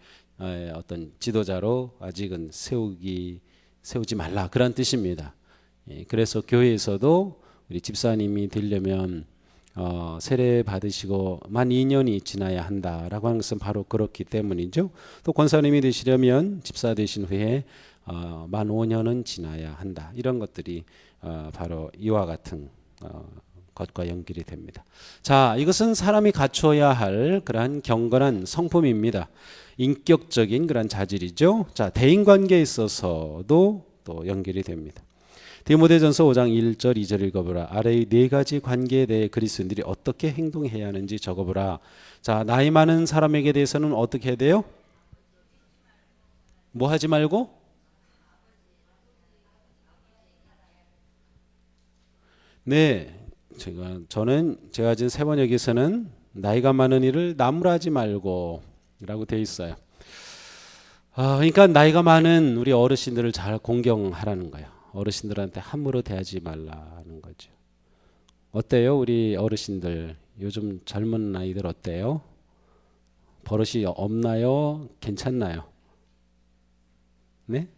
어떤 지도자로 아직은 세우지 말라 그런 뜻입니다. 그래서 교회에서도 우리 집사님이 되려면 세례 받으시고 만 2년이 지나야 한다라고 하는 것은 바로 그렇기 때문이죠. 또 권사님이 되시려면 집사 되신 후에 만 5년은 지나야 한다. 이런 것들이 바로 이와 같은 것과 연결이 됩니다. 자, 이것은 사람이 갖춰야 할 그러한 경건한 성품입니다. 인격적인 그런 자질이죠. 자, 대인관계에 있어서도 또 연결이 됩니다. 디모데전서 5장 1절 2절 읽어보라. 아래의 네 가지 관계에 대해 그리스도인들이 어떻게 행동해야 하는지 적어보라. 자, 나이 많은 사람에게 대해서는 어떻게 해야 돼요? 뭐 하지 말고? 네, 제가 지금 세번역에서는 나이가 많은 이를 나무라지 말고 라고 되어 있어요. 그러니까 나이가 많은 우리 어르신들을 잘 공경하라는 거예요. 어르신들한테 함부로 대하지 말라는 거죠. 어때요? 우리 어르신들 요즘 젊은 아이들 어때요? 버릇이 없나요? 괜찮나요? 네?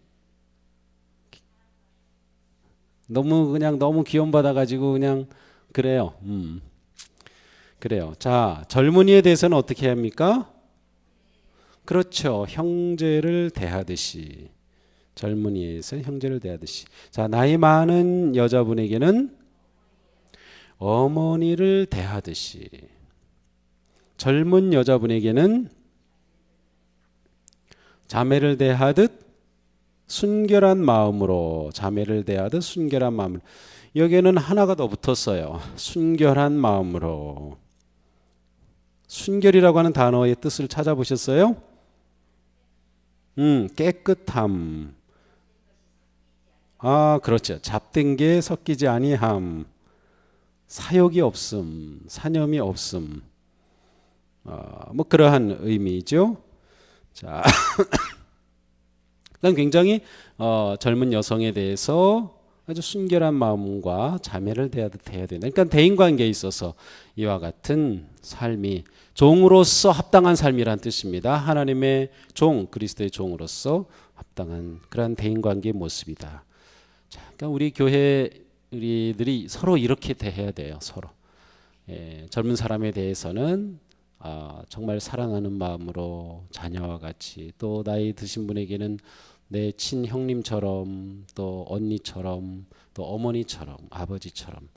너무 귀여움 받아가지고 그냥 그래요. 그래요. 자, 젊은이에 대해서는 어떻게 해야 합니까? 그렇죠. 형제를 대하듯이. 젊은이에서 형제를 대하듯이. 자, 나이 많은 여자분에게는 어머니를 대하듯이. 젊은 여자분에게는 자매를 대하듯 순결한 마음으로, 자매를 대하듯 순결한 마음으로. 여기에는 하나가 더 붙었어요. 순결한 마음으로. 순결이라고 하는 단어의 뜻을 찾아보셨어요? 깨끗함. 그렇죠. 잡된 게 섞이지 아니함. 사욕이 없음. 사념이 없음. 뭐 그러한 의미죠. 자, 일단 굉장히 젊은 여성에 대해서 아주 순결한 마음과 자매를 대하듯 해야 된다. 그러니까 대인관계에 있어서 이와 같은 삶이 종으로서 합당한 삶이란 뜻입니다. 하나님의 종, 그리스도의 종으로서 합당한 그런 대인관계의 모습이다. 자, 그러니까 우리 교회 우리들이 서로 이렇게 대해야 돼요. 서로. 젊은 사람에 대해서는 정말 사랑하는 마음으로 자녀와 같이, 또 나이 드신 분에게는 내 친형님처럼, 또 언니처럼, 또 어머니처럼, 아버지처럼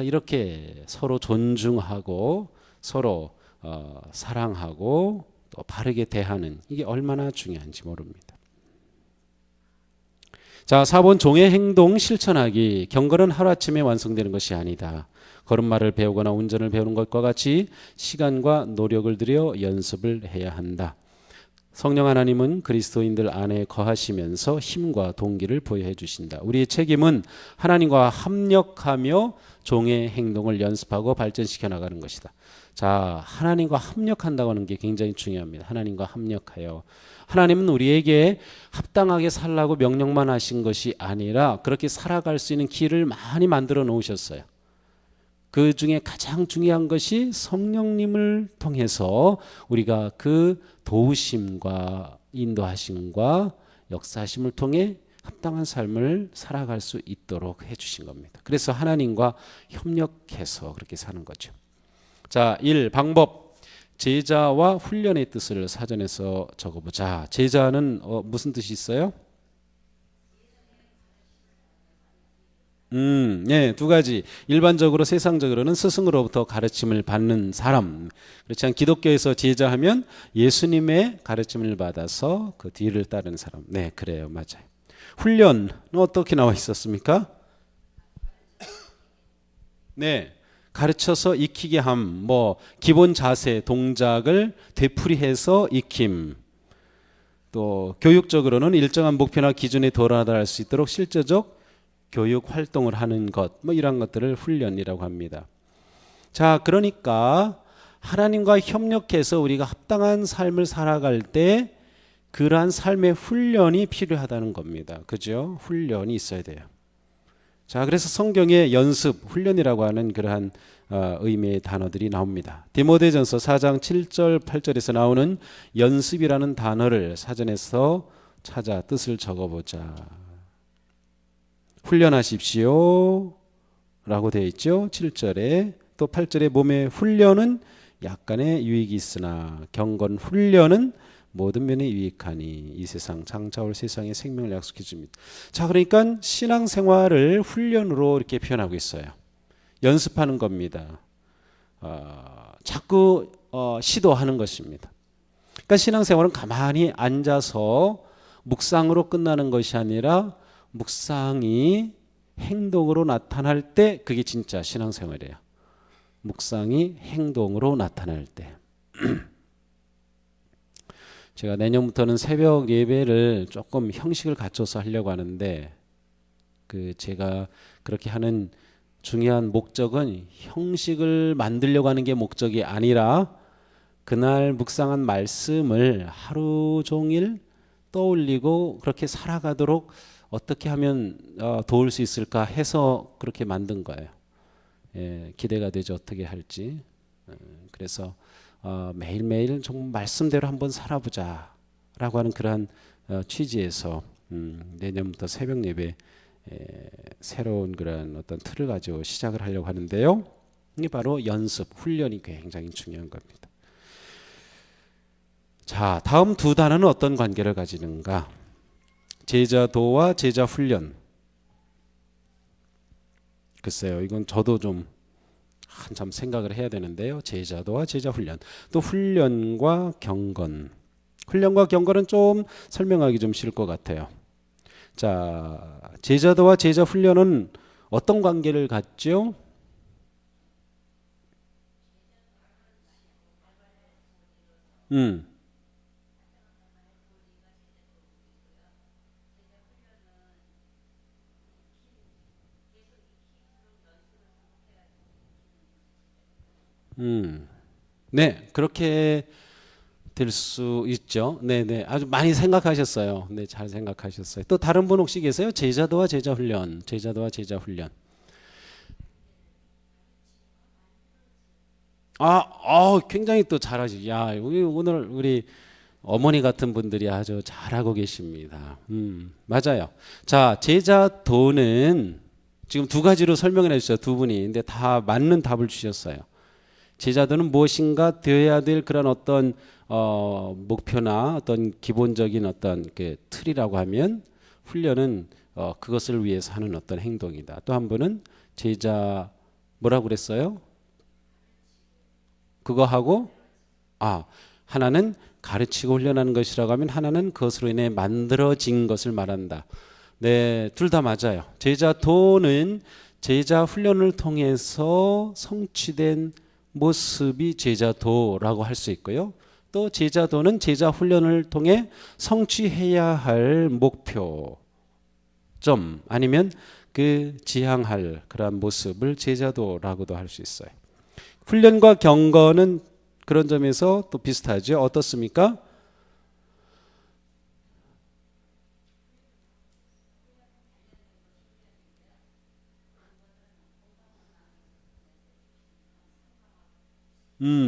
이렇게 서로 존중하고 서로 사랑하고 또 바르게 대하는, 이게 얼마나 중요한지 모릅니다. 자, 4번 종의 행동 실천하기. 경건은 하루아침에 완성되는 것이 아니다. 걸음마를 배우거나 운전을 배우는 것과 같이 시간과 노력을 들여 연습을 해야 한다. 성령 하나님은 그리스도인들 안에 거하시면서 힘과 동기를 부여해 주신다. 우리의 책임은 하나님과 합력하며 종의 행동을 연습하고 발전시켜 나가는 것이다. 자, 하나님과 합력한다고 하는 게 굉장히 중요합니다. 하나님과 합력하여. 하나님은 우리에게 합당하게 살라고 명령만 하신 것이 아니라 그렇게 살아갈 수 있는 길을 많이 만들어 놓으셨어요. 그 중에 가장 중요한 것이 성령님을 통해서 우리가 그 도우심과 인도하심과 역사하심을 통해 합당한 삶을 살아갈 수 있도록 해주신 겁니다. 그래서 하나님과 협력해서 그렇게 사는 거죠. 자, 1. 방법. 제자와 훈련의 뜻을 사전에서 적어보자. 제자는 무슨 뜻이 있어요? 네, 두 가지. 일반적으로 세상적으로는 스승으로부터 가르침을 받는 사람. 그렇지만 기독교에서 제자하면 예수님의 가르침을 받아서 그 뒤를 따르는 사람. 네, 그래요. 맞아요. 훈련은 어떻게 나와 있었습니까? 네, 가르쳐서 익히게 함. 뭐 기본 자세, 동작을 되풀이해서 익힘. 또 교육적으로는 일정한 목표나 기준에 도달할 수 있도록 실제적 교육 활동을 하는 것, 뭐 이런 것들을 훈련이라고 합니다. 자, 그러니까 하나님과 협력해서 우리가 합당한 삶을 살아갈 때 그러한 삶의 훈련이 필요하다는 겁니다. 그죠? 훈련이 있어야 돼요. 자, 그래서 성경에 연습, 훈련이라고 하는 그러한 의미의 단어들이 나옵니다. 디모데전서 4장 7절 8절에서 나오는 연습이라는 단어를 사전에서 찾아 뜻을 적어보자. 훈련하십시오 라고 되어 있죠. 7절에. 또 8절에 몸의 훈련은 약간의 유익이 있으나 경건 훈련은 모든 면에 유익하니 이 세상 장차올 세상에 생명을 약속해 줍니다. 자, 그러니까 신앙생활을 훈련으로 이렇게 표현하고 있어요. 연습하는 겁니다. 자꾸 시도하는 것입니다. 그러니까 신앙생활은 가만히 앉아서 묵상으로 끝나는 것이 아니라 묵상이 행동으로 나타날 때 그게 진짜 신앙생활이에요. 묵상이 행동으로 나타날 때. 제가 내년부터는 새벽 예배를 조금 형식을 갖춰서 하려고 하는데 제가 그렇게 하는 중요한 목적은 형식을 만들려고 하는 게 목적이 아니라 그날 묵상한 말씀을 하루 종일 떠올리고 그렇게 살아가도록 어떻게 하면 도울 수 있을까 해서 그렇게 만든 거예요. 예, 기대가 되죠. 어떻게 할지. 그래서 매일매일 좀 말씀대로 한번 살아보자 라고 하는 그러한 취지에서 내년부터 새벽 예배 새로운 그런 어떤 틀을 가지고 시작을 하려고 하는데요. 이게 바로 연습, 훈련이 굉장히 중요한 겁니다. 자, 다음 두 단어는 어떤 관계를 가지는가? 제자도와 제자훈련. 글쎄요, 이건 저도 좀 한참 생각을 해야 되는데요. 제자도와 제자훈련. 또 훈련과 경건. 훈련과 경건은 좀 설명하기 좀 싫을 것 같아요. 자, 제자도와 제자훈련은 어떤 관계를 갖죠? 네, 그렇게 될 수 있죠. 네, 네, 아주 많이 생각하셨어요. 네, 잘 생각하셨어요. 또 다른 분 혹시 계세요? 제자도와 제자훈련, 제자도와 제자훈련. 굉장히 또 잘하시. 야, 오늘 우리 어머니 같은 분들이 아주 잘하고 계십니다. 맞아요. 자, 제자도는 지금 두 가지로 설명을 해주셨어요. 두 분이. 근데 다 맞는 답을 주셨어요. 제자도는 무엇인가 되어야 될 그런 어떤 목표나 어떤 기본적인 어떤 그 틀이라고 하면 훈련은 그것을 위해서 하는 어떤 행동이다. 또 한 분은 제자 뭐라고 그랬어요? 그거 하고 하나는 가르치고 훈련하는 것이라고 하면 하나는 그것으로 인해 만들어진 것을 말한다. 네, 둘 다 맞아요. 제자도는 제자 훈련을 통해서 성취된 모습이 제자도라고 할 수 있고요. 또 제자도는 제자 훈련을 통해 성취해야 할 목표점 아니면 그 지향할 그러한 모습을 제자도라고도 할 수 있어요. 훈련과 경건은 그런 점에서 또 비슷하죠. 어떻습니까?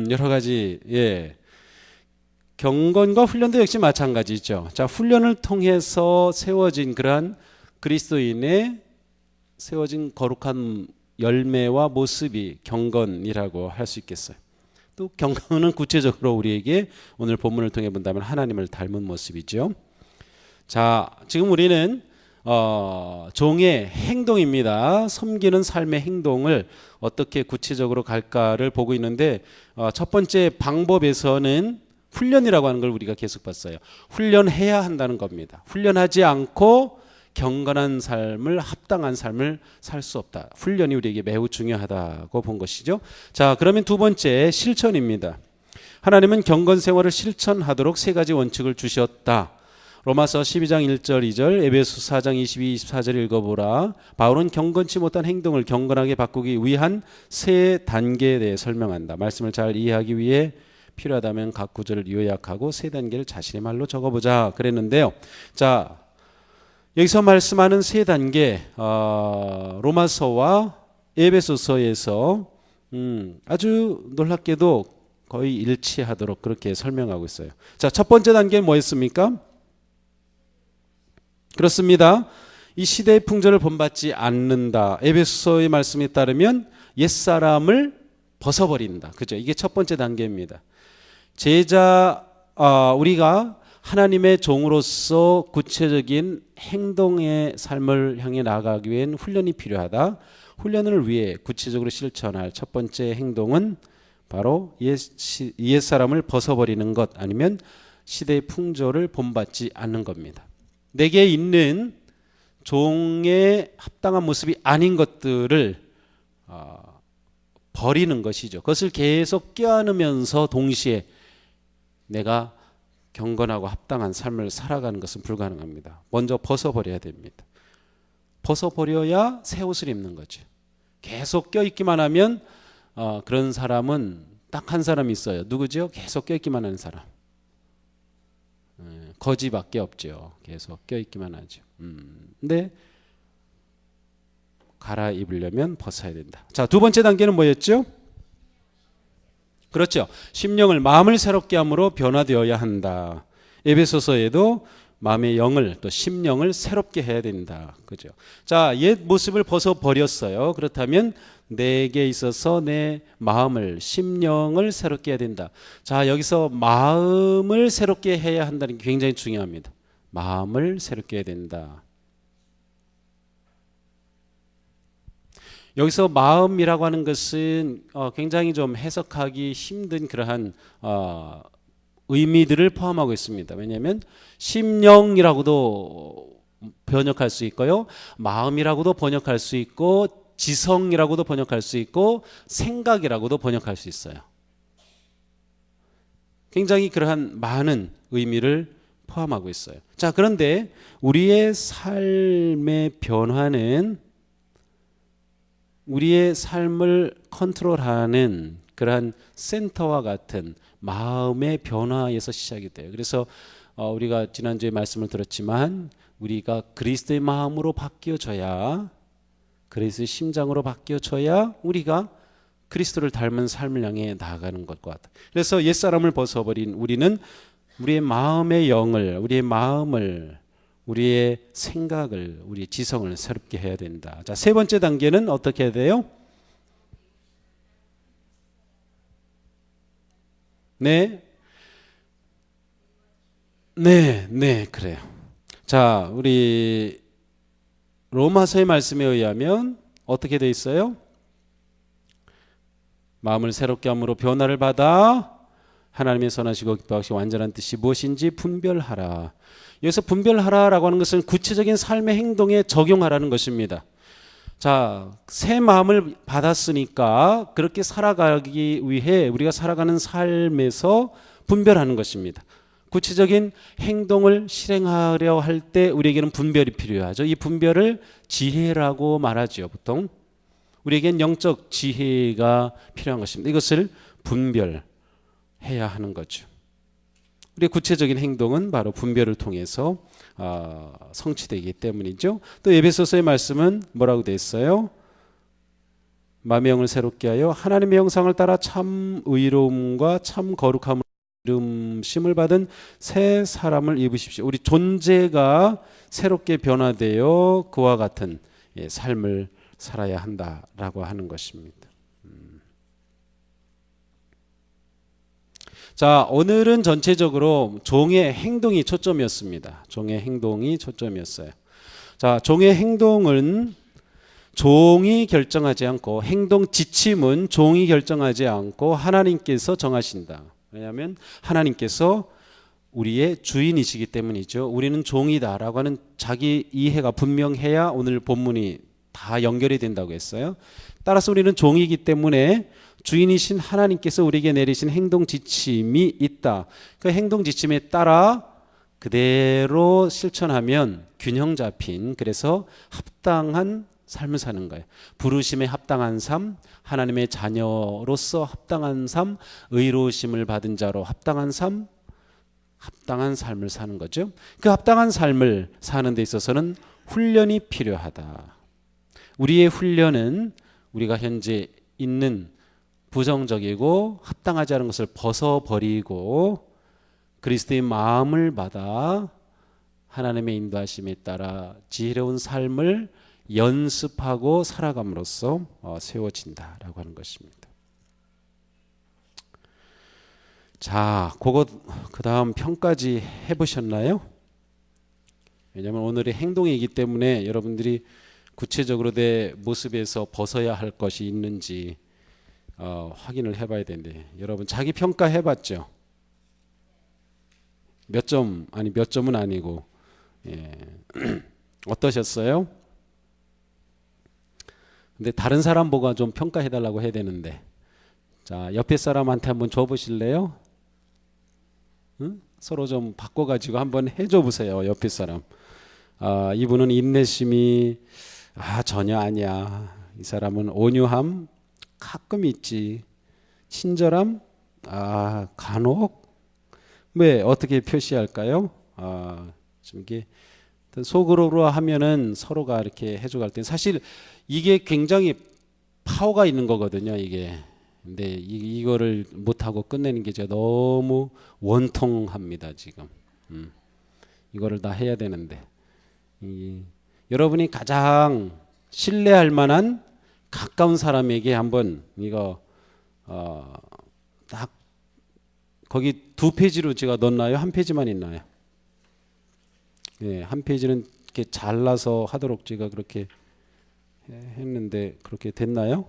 여러 가지, 예. 경건과 훈련도 역시 마찬가지죠. 자, 훈련을 통해서 세워진 그러한 그리스도인의 세워진 거룩한 열매와 모습이 경건이라고 할 수 있겠어요. 또 경건은 구체적으로 우리에게 오늘 본문을 통해 본다면 하나님을 닮은 모습이죠. 자, 지금 우리는 종의 행동입니다. 섬기는 삶의 행동을 어떻게 구체적으로 갈까를 보고 있는데 첫 번째 방법에서는 훈련이라고 하는 걸 우리가 계속 봤어요. 훈련해야 한다는 겁니다. 훈련하지 않고 경건한 삶을 합당한 삶을 살 수 없다. 훈련이 우리에게 매우 중요하다고 본 것이죠. 자, 그러면 두 번째 실천입니다. 하나님은 경건 생활을 실천하도록 세 가지 원칙을 주셨다. 로마서 12장 1절 2절, 에베소 4장 22, 24절 읽어보라. 바울은 경건치 못한 행동을 경건하게 바꾸기 위한 세 단계에 대해 설명한다. 말씀을 잘 이해하기 위해 필요하다면 각 구절을 요약하고 세 단계를 자신의 말로 적어보자 그랬는데요. 자, 여기서 말씀하는 세 단계, 로마서와 에베소서에서 아주 놀랍게도 거의 일치하도록 그렇게 설명하고 있어요. 자, 첫 번째 단계는 뭐였습니까? 그렇습니다. 이 시대의 풍조를 본받지 않는다. 에베소서의 말씀에 따르면 옛사람을 벗어버린다. 그죠? 이게 첫 번째 단계입니다. 우리가 하나님의 종으로서 구체적인 행동의 삶을 향해 나아가기 위한 훈련이 필요하다. 훈련을 위해 구체적으로 실천할 첫 번째 행동은 바로 옛사람을 벗어버리는 것 아니면 시대의 풍조를 본받지 않는 겁니다. 내게 있는 종의 합당한 모습이 아닌 것들을 버리는 것이죠. 그것을 계속 껴안으면서 동시에 내가 경건하고 합당한 삶을 살아가는 것은 불가능합니다. 먼저 벗어버려야 됩니다. 벗어버려야 새 옷을 입는 거죠. 계속 껴있기만 하면 그런 사람은 딱 한 사람이 있어요. 누구죠? 계속 껴있기만 하는 사람. 거지밖에 없죠. 계속 껴있기만 하죠. 근데 갈아입으려면 벗어야 된다. 자, 두 번째 단계는 뭐였죠? 그렇죠. 심령을 마음을 새롭게 함으로 변화되어야 한다. 에베소서에도 마음의 영을 또 심령을 새롭게 해야 된다. 그죠? 자, 옛 모습을 벗어버렸어요. 그렇다면 내게 있어서 내 마음을 심령을 새롭게 해야 된다. 자, 여기서 마음을 새롭게 해야 한다는 게 굉장히 중요합니다. 마음을 새롭게 해야 된다. 여기서 마음이라고 하는 것은 굉장히 좀 해석하기 힘든 그러한 의미들을 포함하고 있습니다. 왜냐하면 심령이라고도 번역할 수 있고요, 마음이라고도 번역할 수 있고, 지성이라고도 번역할 수 있고, 생각이라고도 번역할 수 있어요. 굉장히 그러한 많은 의미를 포함하고 있어요. 자, 그런데 우리의 삶의 변화는 우리의 삶을 컨트롤하는 그러한 센터와 같은 마음의 변화에서 시작이 돼요. 그래서 우리가 지난주에 말씀을 들었지만 우리가 그리스도의 마음으로 바뀌어져야, 그리스도의 심장으로 바뀌어져야 우리가 그리스도를 닮은 삶을 향해 나아가는 것과 같아요. 그래서 옛사람을 벗어버린 우리는 우리의 마음의 영을, 우리의 마음을, 우리의 생각을, 우리의 지성을 새롭게 해야 된다. 자, 세 번째 단계는 어떻게 해야 돼요? 네, 그래요. 자, 우리 로마서의 말씀에 의하면 어떻게 돼 있어요? 마음을 새롭게 함으로 변화를 받아 하나님의 선하시고 기뻐하시고 완전한 뜻이 무엇인지 분별하라. 여기서 분별하라라고 하는 것은 구체적인 삶의 행동에 적용하라는 것입니다. 자, 새 마음을 받았으니까 그렇게 살아가기 위해 우리가 살아가는 삶에서 분별하는 것입니다. 구체적인 행동을 실행하려 할 때 우리에게는 분별이 필요하죠. 이 분별을 지혜라고 말하죠. 보통 우리에겐 영적 지혜가 필요한 것입니다. 이것을 분별해야 하는 거죠. 우리의 구체적인 행동은 바로 분별을 통해서 성취되기 때문이죠. 또 에베소서의 말씀은 뭐라고 되어 있어요? 마음의 영을 새롭게 하여 하나님의 형상을 따라 참 의로움과 참 거룩함을 이름심을 받은 새 사람을 입으십시오. 우리 존재가 새롭게 변화되어 그와 같은 삶을 살아야 한다라고 하는 것입니다. 자, 오늘은 전체적으로 종의 행동이 초점이었습니다. 종의 행동이 초점이었어요. 자, 종의 행동은 종이 결정하지 않고, 행동 지침은 종이 결정하지 않고 하나님께서 정하신다. 왜냐하면 하나님께서 우리의 주인이시기 때문이죠. 우리는 종이다라고 하는 자기 이해가 분명해야 오늘 본문이 다 연결이 된다고 했어요. 따라서 우리는 종이기 때문에 주인이신 하나님께서 우리에게 내리신 행동 지침이 있다. 그 행동 지침에 따라 그대로 실천하면 균형 잡힌, 그래서 합당한 삶을 사는 거예요. 부르심에 합당한 삶, 하나님의 자녀로서 합당한 삶, 의로우심을 받은 자로 합당한 삶, 합당한 삶을 사는 거죠. 그 합당한 삶을 사는 데 있어서는 훈련이 필요하다. 우리의 훈련은 우리가 현재 있는 부정적이고 합당하지 않은 것을 벗어버리고 그리스도의 마음을 받아 하나님의 인도하심에 따라 지혜로운 삶을 연습하고 살아감으로써 세워진다라고 하는 것입니다. 자, 그 다음 평까지 해보셨나요? 왜냐하면 오늘의 행동이기 때문에 여러분들이 구체적으로 내 모습에서 벗어야 할 것이 있는지 확인을 해봐야 되는데, 여러분 자기 평가 해봤죠? 몇 점, 아니 몇 점은 아니고 어떠셨어요? 근데 다른 사람 보고 좀 평가해달라고 해야 되는데, 자, 옆에 사람한테 한번 줘보실래요? 응? 서로 좀 바꿔가지고 한번 해줘 보세요. 옆에 사람. 이분은 인내심이 전혀 아니야. 이 사람은 온유함 가끔 있지. 친절함 간혹. 왜 어떻게 표시할까요? 좀 이게 속으로 하면은 서로가 이렇게 해줘갈 때 사실 이게 굉장히 파워가 있는 거거든요. 이게. 근데 이거를 못하고 끝내는 게 제가 너무 원통합니다. 지금. 이거를 다 해야 되는데. 여러분이 가장 신뢰할 만한 가까운 사람에게 한번 이거 딱 거기 2페이지로 제가 넣었나요? 1페이지만 있나요? 네, 1페이지는 이렇게 잘라서 하도록 제가 그렇게 했는데 그렇게 됐나요?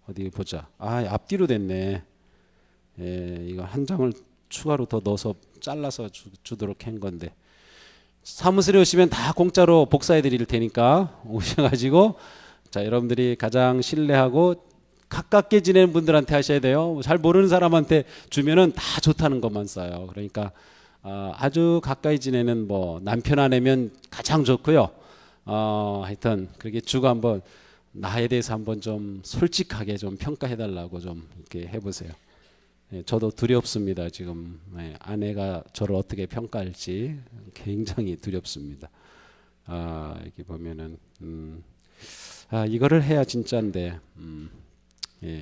어디 보자. 앞뒤로 됐네. 이거 한 장을 추가로 더 넣어서 잘라서 주도록 한 건데, 사무실에 오시면 다 공짜로 복사해 드릴 테니까 오셔가지고, 자, 여러분들이 가장 신뢰하고 가깝게 지내는 분들한테 하셔야 돼요. 잘 모르는 사람한테 주면은 다 좋다는 것만 써요. 그러니까 아주 가까이 지내는 남편 아내면 가장 좋고요. 하여튼 그렇게 주고 한번 나에 대해서 한번 좀 솔직하게 좀 평가해 달라고 좀 이렇게 해보세요. 저도 두렵습니다. 지금 아내가 저를 어떻게 평가할지 굉장히 두렵습니다. 이렇게 보면은 이거를 해야 진짜인데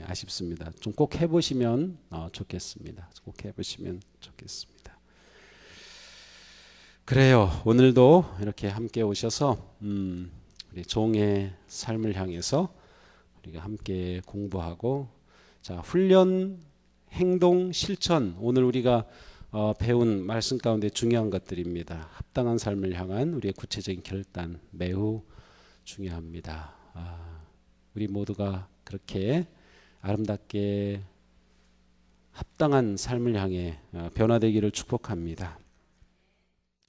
아쉽습니다. 좀 꼭 해보시면 좋겠습니다. 꼭 해보시면 좋겠습니다. 그래요. 오늘도 이렇게 함께 오셔서 우리 종의 삶을 향해서 우리가 함께 공부하고, 자, 훈련, 행동, 실천, 오늘 우리가 배운 말씀 가운데 중요한 것들입니다. 합당한 삶을 향한 우리의 구체적인 결단 매우 중요합니다. 우리 모두가 그렇게 아름답게 합당한 삶을 향해 변화되기를 축복합니다.